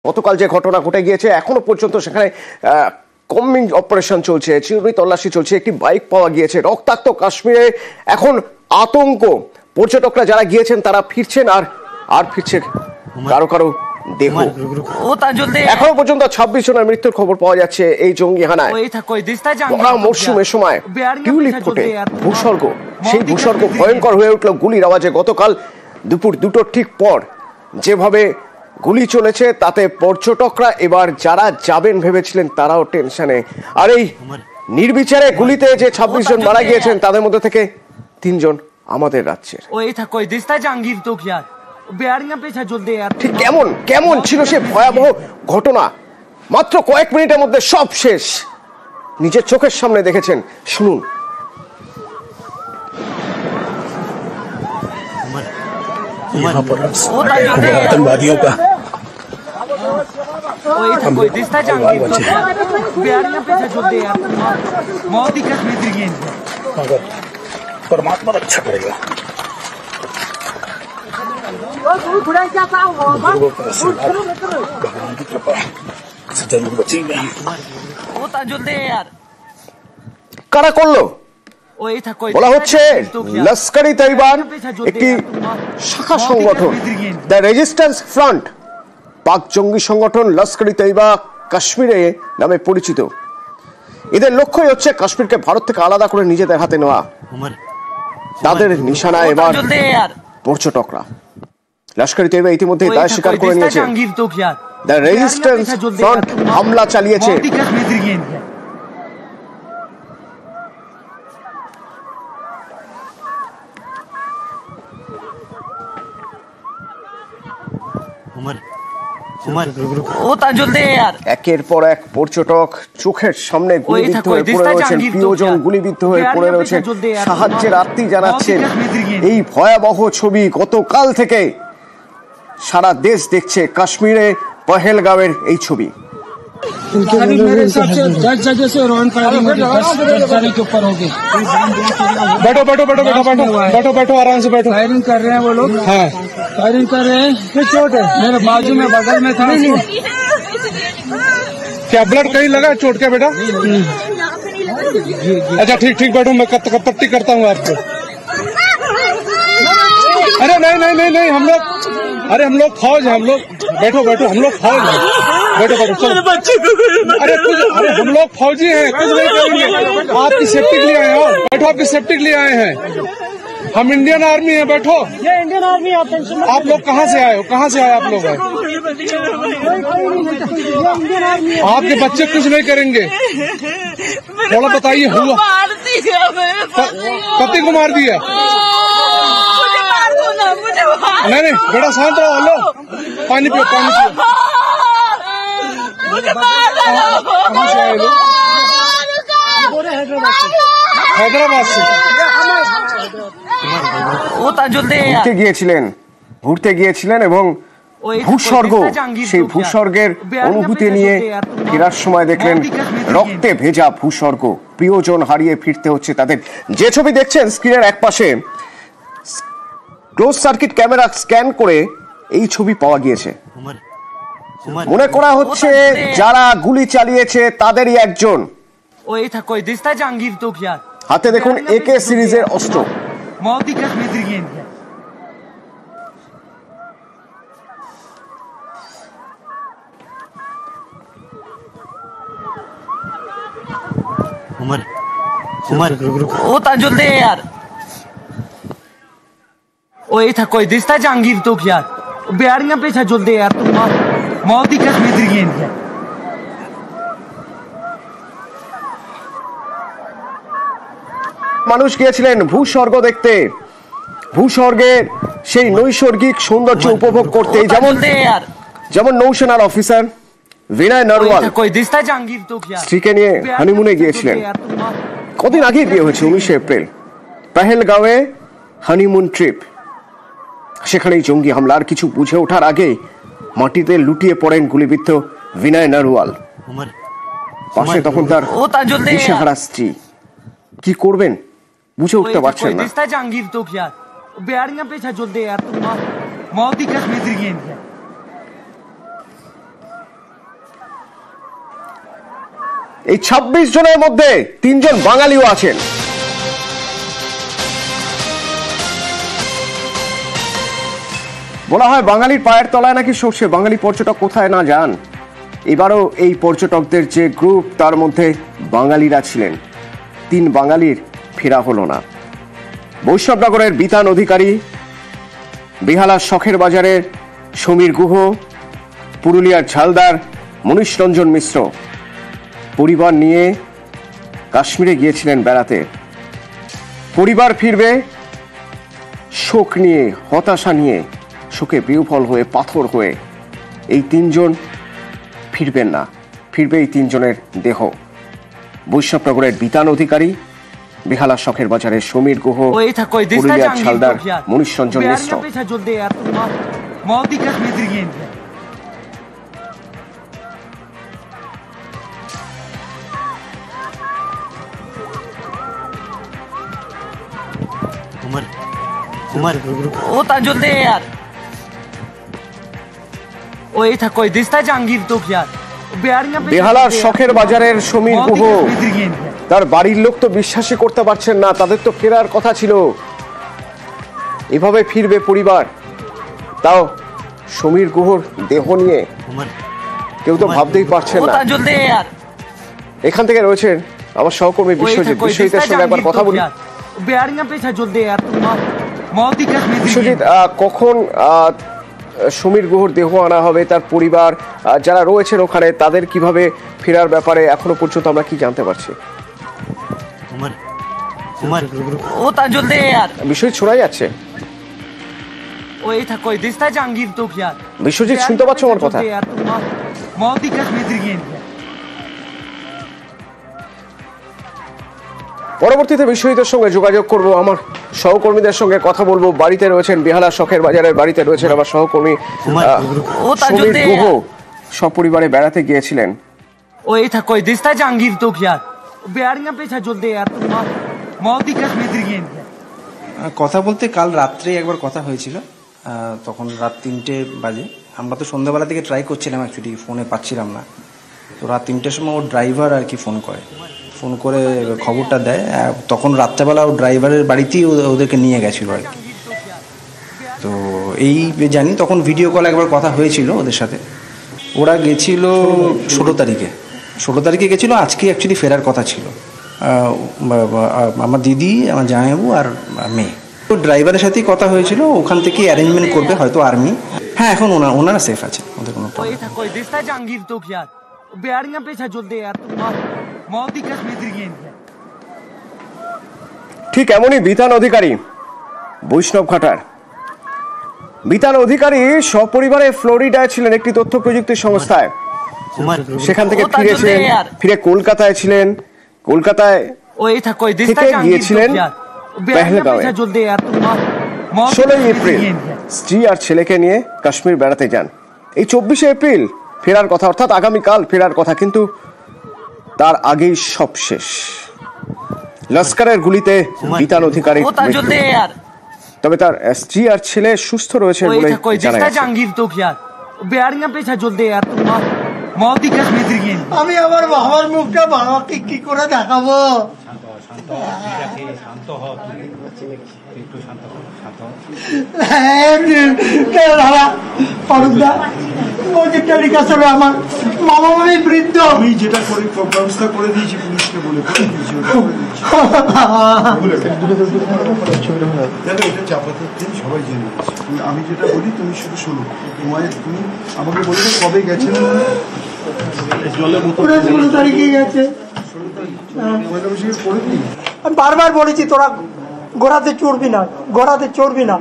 গতকাল যে ঘটনা ঘটে গিয়েছে এখনো পর্যন্ত সেখানে কম্বিং অপারেশন চলছে, চিরুনি তল্লাশি চলছে, একটি বাইক পাওয়া গিয়েছে। রক্তাক্ত কাশ্মীরে এখন আতঙ্ক। পর্যটকরা যারা গিয়েছেন তারা ফিরছেন আর ফিরছে কারো কারো দেহ। এখনো পর্যন্ত 26 জনের মৃত্যুর খবর পাওয়া যাচ্ছে এই জঙ্গি হানায়। মরশুমের সময় টিউলিপ ফোটে, ভূস্বর্গ, সেই ভূস্বর্গ ভয়ঙ্কর হয়ে উঠল গুলির আওয়াজে। গতকাল দুপুর 2টোর ঠিক পর যেভাবে গুলি চলেছে তাতে পর্যটকরা এবার যারা যাবেন ভেবেছিলেন তারাও টেনশনে। আর এই নির্বিচারে গুলিতে যে 26 জন মারা গিয়েছেন তাদের মধ্যে থেকে 3 জন আমাদের রাজ্যের। ঠিক কেমন ছিল সে ভয়াবহ ঘটনা? মাত্র কয়েক মিনিটের মধ্যে সব শেষ। নিজের চোখের সামনে দেখেছেন, শুনুন। यहाँ पर आतंकवादियों का मगर परमात्मा रक्षा करेगा। भगवान की कृपा से जरूर बचेंगे। কারা করলো? বলা হচ্ছে লস্করি তৈবার একটি শাখা সংগঠন, দ্য রেজিস্ট্যান্স ফ্রন্ট। পাক জঙ্গি সংগঠন লস্করি তৈবা কাশ্মীরে নামে পরিচিত। এদের লক্ষ্যই হচ্ছে কাশ্মীরকে ভারত থেকে আলাদা করে নিজেদের হাতে নেওয়া। তাদের নিশানা এবার পর্যটকরা। লস্করি তৈবা ইতিমধ্যে দায় স্বীকার করে নিয়েছে। দ্য রেজিস্ট্যান্স ফ্রন্ট হামলা চালিয়েছে। একের পর এক পর্যটক চোখের সামনে গুলিবিদ্ধ হয়ে পড়ে রয়েছেন, প্রিয়জন গুলিবিদ্ধ হয়ে পড়ে রয়েছেন, সাহায্যের আর্তি জানাচ্ছেন। এই ভয়াবহ ছবি গতকাল থেকে সারা দেশ দেখছে। কাশ্মীরে পহেলগাঁওয়ের এই ছবি। मेरे हिसाब से 10 जगह से रॉन फायरिंग हो गई, 10 जाने के ऊपर हो गई। बैठो बैठो बैठो बैठो बैठो बैठो बैठो आराम से बैठो। फायरिंग कर रहे हैं वो लोग। हाँ फायरिंग कर रहे हैं। फिर चोट है मेरे बाजू में, बगल में था। क्या ब्लड कहीं लगा चोट क्या बेटा? अच्छा ठीक ठीक बैठो, मैं पट्टी करता हूँ आपको। अरे नहीं नहीं नहीं नहीं, हम लोग फौज है, हम लोग बैठो बैठो, हम लोग फौज है, बैठो बैठो चलो। अरे हम लोग फौजी हैं, कुछ नहीं करेंगे। आपकी सेफ्टी के लिए आए हो, बैठो, आपकी सेफ्टी के लिए आए हैं। हम इंडियन आर्मी हैं, बैठो। ये इंडियन आर्मी। आप लोग कहाँ से आए हो? कहाँ से आए आप लोग? आपके बच्चे कुछ नहीं करेंगे। थोड़ा बताइए, हुआ पति को मार दिया? नहीं नहीं बेटा शांत रहो। लो पानी पियो, पानी पियो। कहाँ से आए लोग? हैदराबाद से। ঘুরতে গিয়েছিলেন এবং ভূস্বর্গ, সেই ভূস্বর্গের অনুভূতি নিয়ে ফেরার সময় দেখলেন রক্তে ভেজা ভূস্বর্গ। প্রিয়জন হারিয়ে ফিরতে হচ্ছে তাদের। যে ছবি দেখছেন স্ক্রিনের এক পাশে, ক্লোজ সার্কিট ক্যামেরা স্ক্যান করে এই ছবি পাওয়া গিয়েছে। মনে করা হচ্ছে যারা গুলি চালিয়েছে তাদেরই একজন। হাতে দেখুন AK সিরিজের অস্ত্র। ये था कोई दिसता जहांगीर तो यार बिहारियां पीछे जुल दे यार, तुम मौत ही कश्मीर की है। মানুষ গিয়েছিলেন ভূস্বর্গ দেখতে, ভূস্বর্গের সেই নৈসর্গিক সৌন্দর্য উপভোগ করতে। যেমন নৌসেনার অফিসার বিনয় নরওয়াল স্ত্রীকে নিয়ে হানিমুনে গিয়েছিলেন। কদিন আগেই বিয়ে হয়েছে, 19 এপ্রিল। পহেলগাঁওয়ে honeymoon trip. সেখানেই জঙ্গি হামলার কিছু বুঝে ওঠার আগে মাটিতে লুটিয়ে পড়েন গুলিবিদ্ধ বিনয় নরওয়াল। পাশে তখন তার দিশেহারা স্ত্রী। কি করবেন বুঝে উঠতে পারছেন না। এই 26 জনের মধ্যে 3 জন বাঙালিও আছেন। বলা হয় বাঙালির পায়ের তলায় নাকি সর্ষে, বাঙালি পর্যটক কোথায় না যান। এবারও এই পর্যটকদের যে গ্রুপ তার মধ্যে বাঙালিরা ছিলেন। 3 বাঙালির ফেরা হলো না। বৈষ্ণবনগরের বিতান অধিকারী, বেহালার শখের বাজারের সমীর গুহ, পুরুলিয়ার ঝালদার মনীষ রঞ্জন মিশ্র পরিবার নিয়ে কাশ্মীরে গিয়েছিলেন বেড়াতে। পরিবার ফিরবে শোক নিয়ে, হতাশা নিয়ে, শোকে বিহ্বল হয়ে, পাথর হয়ে। এই 3 জন ফিরবেন না, ফিরবে এই 3 জনের দেহ। বৈষ্ণবনগরের বিতান অধিকারী, বেহালার শখের বাজারের সমীর গুহ, পুরুলিয়ার ঝালদার মনীষ রঞ্জন মিশ্র। दे यार ওই था कोई दिसता জাহাঙ্গীর তো यार বেহালার শখের বাজারের সমীর গুহ, তার বাড়ির লোক তো বিশ্বাসই করতে পারছেন না। তাদের তো ফেরার কথা ছিল, এভাবে ফিরবে পরিবার, তাও সমীর গুহর দেহ নিয়ে। কেউ তো ভাবতেই পারছেন না। এখান থেকে রয়েছেন আমার সহকর্মী বিশ্বজিৎ। বিশ্বজিতের সঙ্গে একবার কথা বলি। বিশ্বজিৎ, কখন সমীর গুহর দেহ আনা হবে, তার পরিবার যারা রয়েছেন ওখানে তাদের কিভাবে ফেরার ব্যাপারে এখনো পর্যন্ত আমরা কি জানতে পারছি? বিশ্বজিৎ, শোনা যাচ্ছে? বিশ্বজিৎ, শুনতে পাচ্ছ আমার কথা? পরবর্তীতে বিশ্বজিতের সঙ্গে যোগাযোগ করব, আমার সহকর্মীদের সঙ্গে কথা বলবো। বাড়িতে রয়েছেন বেহালা শখের বাজারের বাড়িতে রয়েছেন আমার সহকর্মী সমীর গুহ, সপরিবারে বেড়াতে গিয়েছিলেন। কথা বলতে কাল রাত্রে একবার কথা হয়েছিল, তখন রাত 3টে বাজে। আমরা তো সন্ধ্যাবেলা থেকে ট্রাই করছিলাম, অ্যাকচুয়ালি ফোনে পাচ্ছিলাম না। তো রাত 3টের সময় ওর ড্রাইভার আর কি ফোন করে খবরটা দেয়। তখন রাত্রেবেলা ও ড্রাইভারের বাড়িতেই ওদেরকে নিয়ে গেছিলো আর কি। তো এই জানি তখন ভিডিও কল একবার কথা হয়েছিল ওদের সাথে। ওরা গেছিল 16 তারিখে গেছিলো। আজকে অ্যাকচুয়ালি ফেরার কথা ছিল। আমার দিদি, আমার জামাইবাবু আর মেয়ে। তো ড্রাইভারের সাথেই কথা হয়েছিল, ওখান থেকে অ্যারেঞ্জমেন্ট করবে হয়তো আর্মি। হ্যাঁ, এখন ওনারা সেফ আছে, ওদের কোনো ঠিক এমনই বিতান অধিকারী, বৈষ্ণব ঘাটার বিতান অধিকারী সপরিবারে ফ্লোরিডায় ছিলেন একটি তথ্য প্রযুক্তি সংস্থায়। সেখান থেকে ফিরে কলকাতায় ছিলেন। কলকাতায় থেকে গিয়েছিলেন পেহেলগাঁওয়ে। 16 এপ্রিল স্ত্রী আর ছেলেকে নিয়ে কাশ্মীর বেড়াতে যান। এই 24 এপ্রিল ফেরার কথা, অর্থাৎ আগামীকাল ফেরার কথা, কিন্তু তার আগেই সব শেষ। লস্করের গুলিতে বিতান অধিকারী, তবে তার স্ত্রী আর ছেলে সুস্থ রয়েছে বলে জানা গেছে। আমি আমার বাবার মুখটা বাবাকে কি করে দেখাবো? আমার মামা মামি বৃদ্ধ, আমি যেটা করে ব্যবস্থা করে দিয়েছি পুলিশকে বলে এটা চাপাতে সবাই জেনে গেছে। আমি যেটা বলি তুমি শুধু শোনো। তুমি আমাকে বলবে কবে গেছেন? জলের মতো 16 তারিখে গেছে। করে দিই। বারবার বলেছি তোরা ঘোড়াতে চড়বি না।